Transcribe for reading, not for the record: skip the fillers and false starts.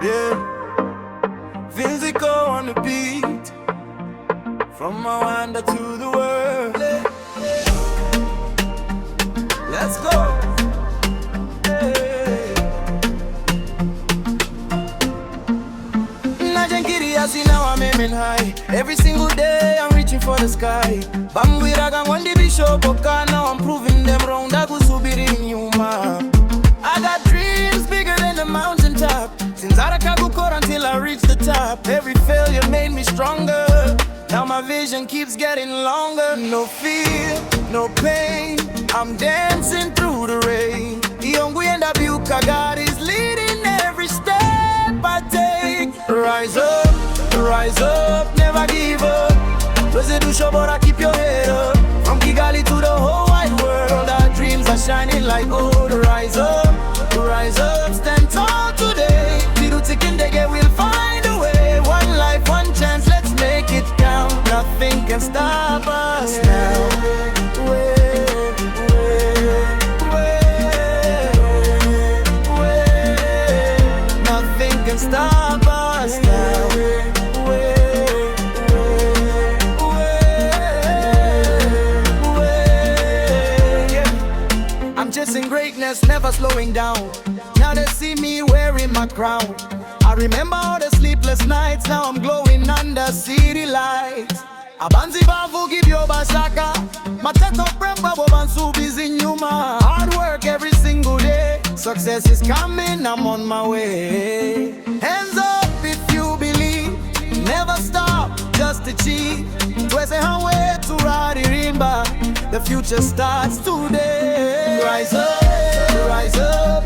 Yeah, physical on the beat, from Rwanda to the world. Let's go. Now I'm aiming high. Every single day I'm reaching for the sky. Bambwiraga ngondi bishoboka. Now I'm proving them wrong. Ndagusubira inyuma. I got dreams bigger than the mountaintop. Sinzara kagukora until I reach the top. Every failure made me stronger. Now my vision keeps getting longer. No fear, no pain, I'm dancing through the rain. Iyonguyenda byuka, God is leading every step I take. Rise up, never give up. Twese dushobora, keep your head up. From Kigali to the whole wide world, our dreams are shining like gold. Rise up, stand tall today. Tirutsikindege, we'll find a way. One life, one chance, let's make it count. Nothing can stop us now. Nothing can stop us now. I'm chasing greatness, never slowing down. Now they see me wearing my crown. I remember all the sleepless nights. Now I'm glowing under city lights. Abanzi bavu give you bashaka. Mateto premba bobansubizi nyuma. Hard work every single day. Success is coming, I'm on my way. Hands up if you believe. Never stop, just achieve. Twese hanwe turirimba. The future starts today. Rise up,